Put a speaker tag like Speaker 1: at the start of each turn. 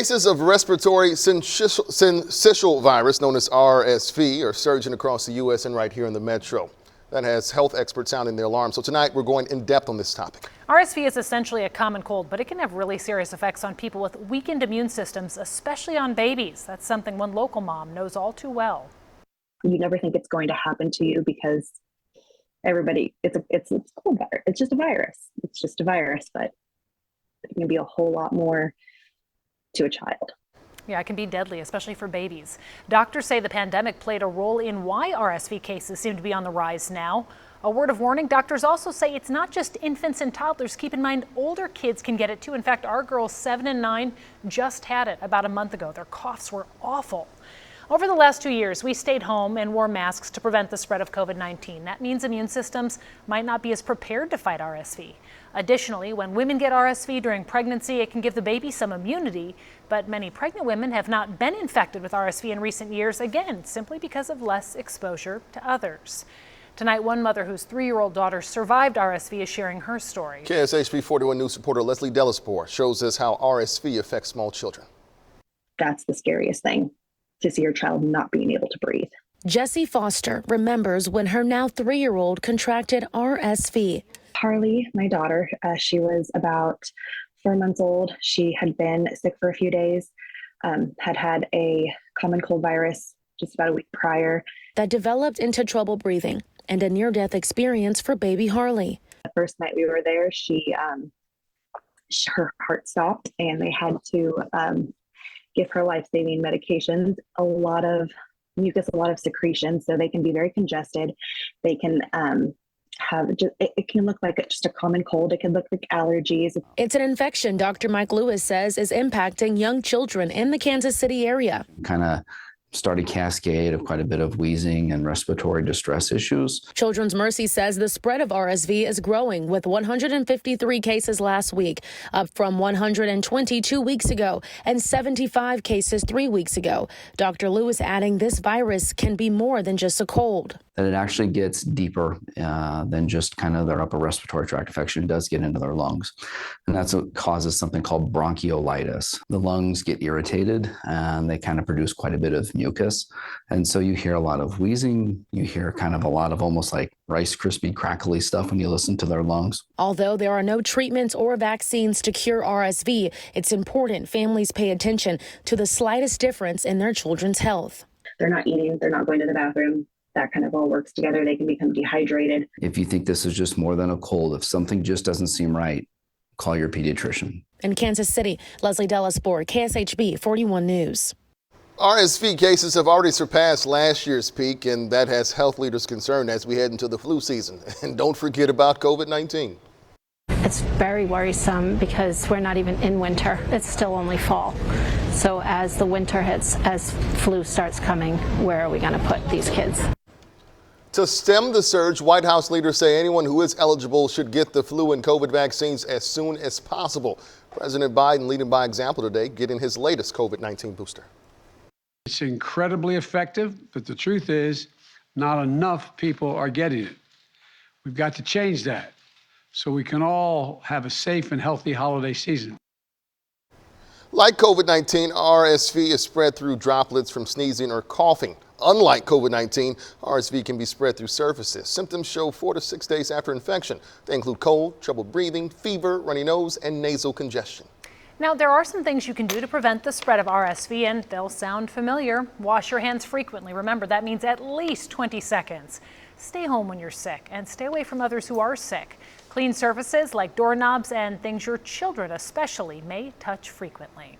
Speaker 1: Cases of respiratory syncytial virus, known as RSV, are surging across the U.S. and right here in the metro. That has health experts sounding their alarm. So tonight we're going in depth on this topic.
Speaker 2: RSV is essentially a common cold, but it can have really serious effects on people with weakened immune systems, especially on babies. That's something one local mom knows all too well.
Speaker 3: You never think it's going to happen to you because it's cold virus. It's just a virus. It's just a virus, but it can be a whole lot more to a child.
Speaker 2: Yeah, it can be deadly, especially for babies. Doctors say the pandemic played a role in why RSV cases seem to be on the rise now. A word of warning, doctors also say it's not just infants and toddlers. Keep in mind, older kids can get it too. In fact, our girls 7 and 9 just had it about a month ago. Their coughs were awful. Over the last 2 years, we stayed home and wore masks to prevent the spread of COVID-19. That means immune systems might not be as prepared to fight RSV. Additionally, when women get RSV during pregnancy, it can give the baby some immunity, but many pregnant women have not been infected with RSV in recent years, again, simply because of less exposure to others. Tonight, one mother whose 3-year-old daughter survived RSV is sharing her story.
Speaker 1: KSHP 41 News reporter Leslie Delaspore shows us how RSV affects small children.
Speaker 3: That's the scariest thing, to see your child not being able to breathe.
Speaker 4: Jessie Foster remembers when her now 3-year-old contracted RSV.
Speaker 3: Harley, my daughter, she was about 4 months old. She had been sick for a few days, had a common cold virus just about a week prior.
Speaker 4: That developed into trouble breathing and a near-death experience for baby Harley.
Speaker 3: The first night we were there, her heart stopped and they had to give her life-saving medications, a lot of mucus, a lot of secretion, so they can be very congested. They can it can look like just a common cold. It can look like allergies.
Speaker 4: It's an infection Dr. Mike Lewis says is impacting young children in the Kansas City area.
Speaker 5: Kind of started cascade of quite a bit of wheezing and respiratory distress issues.
Speaker 4: Children's Mercy says the spread of RSV is growing with 153 cases last week, up from 122 weeks ago and 75 cases 3 weeks ago. Dr. Lewis adding this virus can be more than just a cold.
Speaker 5: That it actually gets deeper than just kind of their upper respiratory tract infection. It does get into their lungs. And that's what causes something called bronchiolitis. The lungs get irritated and they kind of produce quite a bit of mucus. And so you hear a lot of wheezing. You hear kind of a lot of almost like Rice Krispie crackly stuff when you listen to their lungs.
Speaker 4: Although there are no treatments or vaccines to cure RSV, it's important families pay attention to the slightest difference in their children's health.
Speaker 3: They're not eating, they're not going to the bathroom. That kind of all works together. They can become dehydrated.
Speaker 5: If you think this is just more than a cold, if something just doesn't seem right, call your pediatrician.
Speaker 4: In Kansas City, Leslie Delaspore, KSHB 41 News.
Speaker 1: RSV cases have already surpassed last year's peak, and that has health leaders concerned as we head into the flu season. And don't forget about COVID-19.
Speaker 6: It's very worrisome because we're not even in winter. It's still only fall. So as the winter hits, as flu starts coming, where are we going to put these kids?
Speaker 1: To stem the surge, White House leaders say anyone who is eligible should get the flu and COVID vaccines as soon as possible. President Biden leading by example today, getting his latest COVID-19 booster.
Speaker 7: It's incredibly effective, but the truth is not enough people are getting it. We've got to change that so we can all have a safe and healthy holiday season.
Speaker 1: Like COVID-19, RSV is spread through droplets from sneezing or coughing. Unlike COVID-19, RSV can be spread through surfaces. Symptoms show 4 to 6 days after infection. They include cold, trouble breathing, fever, runny nose, and nasal congestion.
Speaker 2: Now, there are some things you can do to prevent the spread of RSV, and they'll sound familiar. Wash your hands frequently. Remember, that means at least 20 seconds. Stay home when you're sick and stay away from others who are sick. Clean surfaces like doorknobs and things your children especially may touch frequently.